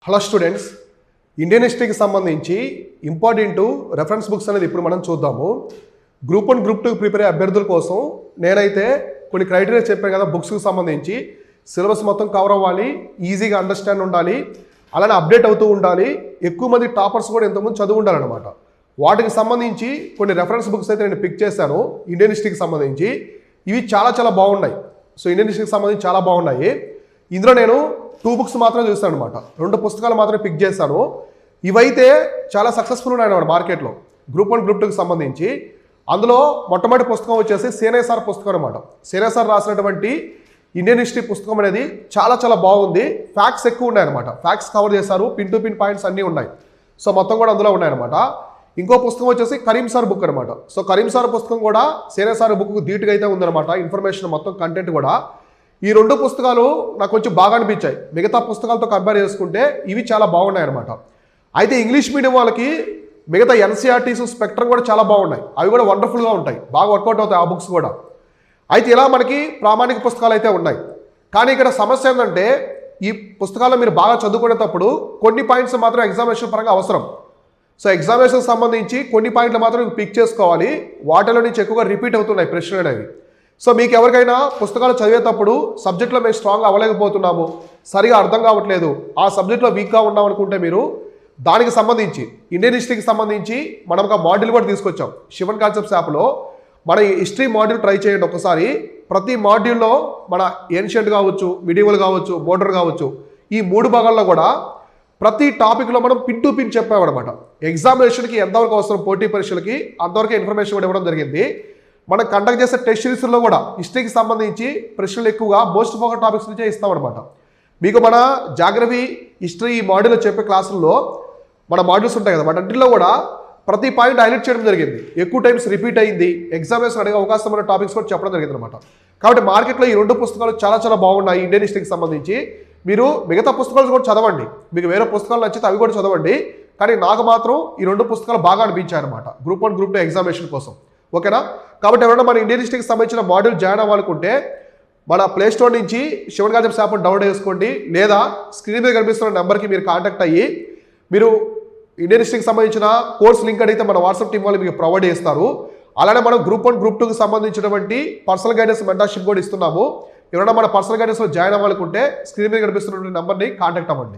Hello students, Indian హిస్టరీకి సంబంధించి important reference books అనేది ఇప్పుడు మనం చూద్దాము. గ్రూప్ 1 గ్రూప్ 2 ప్రిపేర్ అయ్యే అభ్యర్థుల కోసం నేనైతే కొన్ని క్రైటీరియా చెప్పాను కదా. బుక్స్కి సంబంధించి సిలబస్ మొత్తం కవర్ అవ్వాలి, ఈజీగా అండర్స్టాండ్ ఉండాలి, అలానే అప్డేట్ అవుతూ ఉండాలి, ఎక్కువ మంది టాపర్స్ కూడా ఎంతోమంది చదువు ఉండాలన్నమాట. వాటికి సంబంధించి కొన్ని రెఫరెన్స్ బుక్స్ అయితే నేను పిక్ చేశాను ఇండియన్ హిస్టరీకి సంబంధించి. ఇవి చాలా బాగున్నాయి. సో ఇండియన్ హిస్టరీకి సంబంధించి చాలా బాగున్నాయి. ఇందులో నేను 2 బుక్స్ మాత్రం చూస్తాను అనమాట. 2 పుస్తకాలు మాత్రమే పిక్ చేశాను. ఇవైతే చాలా సక్సెస్ఫుల్ ఉన్నాయి అన్నమాట మార్కెట్లో గ్రూప్ 1 గ్రూప్ 2కి సంబంధించి. అందులో మొట్టమొదటి పుస్తకం వచ్చేసి సేనేసార్ పుస్తకం అనమాట. సేనేసార్ రాసినటువంటి ఇండియన్ హిస్టరీ పుస్తకం అనేది చాలా బాగుంది. ఫ్యాక్ట్స్ ఎక్కువ ఉన్నాయన్నమాట. ఫ్యాక్ట్స్ కవర్ చేశారు, పిన్ టు పిన్ పాయింట్స్ అన్నీ ఉన్నాయి. సో మొత్తం కూడా అందులో ఉన్నాయన్నమాట. ఇంకో పుస్తకం వచ్చేసి కరీం సార్ బుక్ అనమాట. సో కరీం సార్ పుస్తకం కూడా సేనేసార్ బుక్ ధీటుగా అయితే ఉందన్నమాట. ఇన్ఫర్మేషన్ మొత్తం కంటెంట్ కూడా. ఈ 2 పుస్తకాలు నాకు కొంచెం బాగా అనిపించాయి. మిగతా పుస్తకాలతో కంపేర్ చేసుకుంటే ఇవి చాలా బాగున్నాయి అనమాట. అయితే ఇంగ్లీష్ మీడియం వాళ్ళకి మిగతా ఎన్సీఆర్టీస్ స్పెక్ట్రమ్ కూడా చాలా బాగున్నాయి. అవి కూడా వండర్ఫుల్గా ఉంటాయి, బాగా వర్కౌట్ అవుతాయి ఆ బుక్స్ కూడా. అయితే ఇలా మనకి ప్రామాణిక పుస్తకాలు అయితే ఉన్నాయి. కానీ ఇక్కడ సమస్య ఏంటంటే ఈ పుస్తకాల్లో మీరు బాగా చదువుకునేటప్పుడు కొన్ని పాయింట్స్ మాత్రం ఎగ్జామినేషన్ పరంగా అవసరం. సో ఎగ్జామినేషన్ సంబంధించి కొన్ని పాయింట్లు మాత్రం పిక్ చేసుకోవాలి. వాటిలో నుంచి ఎక్కువగా రిపీట్ అవుతున్నాయి ప్రశ్నలు అనేవి. సో మీకు ఎవరికైనా పుస్తకాలు చదివేటప్పుడు సబ్జెక్ట్లో మేము స్ట్రాంగ్ అవ్వలేకపోతున్నాము, సరిగా అర్థం కావట్లేదు, ఆ సబ్జెక్ట్లో వీక్గా ఉన్నాం అనుకుంటే మీరు దానికి సంబంధించి ఇండియన్ హిస్టరీకి సంబంధించి మనం ఒక మాడ్యూల్ కూడా తీసుకొచ్చాం. శివన్ కాన్సెప్ట్స్ యాప్లో మన హిస్టరీ మాడ్యూల్ ట్రై చేయండి ఒకసారి. ప్రతి మాడ్యూల్లో మన ఏన్షియంట్ కావచ్చు, మిడివల్ కావచ్చు, మోడర్న్ కావచ్చు, ఈ 3 భాగాల్లో కూడా ప్రతి టాపిక్లో మనం పిన్ టు పిన్ చెప్పామన్నమాట. ఎగ్జామినేషన్కి ఎంతవరకు అవసరం, పోటీ పరీక్షలకి అంతవరకు ఇన్ఫర్మేషన్ కూడా ఇవ్వడం జరిగింది. మనం కండక్ట్ చేసే టెస్ట్ సిరీస్లో కూడా హిస్టరీకి సంబంధించి ప్రశ్నలు ఎక్కువగా మోస్ట్ ఫోకస్ టాపిక్స్ నుంచే ఇస్తామన్నమాట. మీకు మన జాగ్రఫీ, హిస్టరీ ఈ మాడ్యూల్లో చెప్పే క్లాసుల్లో మన మాడ్యూల్స్ ఉంటాయి కదా, వాటిలో కూడా ప్రతి పాయింట్ హైలైట్ చేయడం జరిగింది. ఎక్కువ టైమ్స్ రిపీట్ అయింది, ఎగ్జామినేషన్ అడిగే అవకాశం ఉన్న టాపిక్స్ కూడా చెప్పడం జరిగింది అనమాట. కాబట్టి మార్కెట్లో ఈ 2 పుస్తకాలు చాలా బాగున్నాయి ఇండియన్ హిస్టరీకి సంబంధించి. మీరు మిగతా పుస్తకాలు కూడా చదవండి, మీకు వేరే పుస్తకాలు నచ్చితే అవి కూడా చదవండి. కానీ నాకు మాత్రం ఈ 2 పుస్తకాలు బాగా అనిపించాయి అనమాట గ్రూప్ 1 గ్రూప్ 2 ఎగ్జామినేషన్ కోసం. ఓకేనా? కాబట్టి ఎవరైనా మన ఇండియన్ హిస్టరీకి సంబంధించిన మాడ్యూల్ జాయిన్ అవ్వాలనుకుంటే మన ప్లే స్టోర్ నుంచి శివన్ కాన్సెప్ట్స్ యాప్ డౌన్లోడ్ చేసుకోండి, లేదా స్క్రీన్ మీద కనిపిస్తున్న నెంబర్కి మీరు కాంటాక్ట్ అయ్యి మీరు ఇండియన్ హిస్టరీకి సంబంధించిన కోర్స్ లింక్ అడిగితే మన వాట్సాప్ టీం వాళ్ళు మీకు ప్రొవైడ్ చేస్తారు. అలానే మనం గ్రూప్ 1 గ్రూప్ 2కి సంబంధించినటువంటి పర్సనల్ గైడెన్స్ మెంటర్షిప్ కూడా ఇస్తున్నాము. ఎవరైనా మన పర్సనల్ గైడెన్స్లో జాయిన్ అవ్వాలనుకుంటే స్క్రీన్ మీద కనిపిస్తున్నటువంటి నెంబర్ని కాంటాక్ట్ అవ్వండి.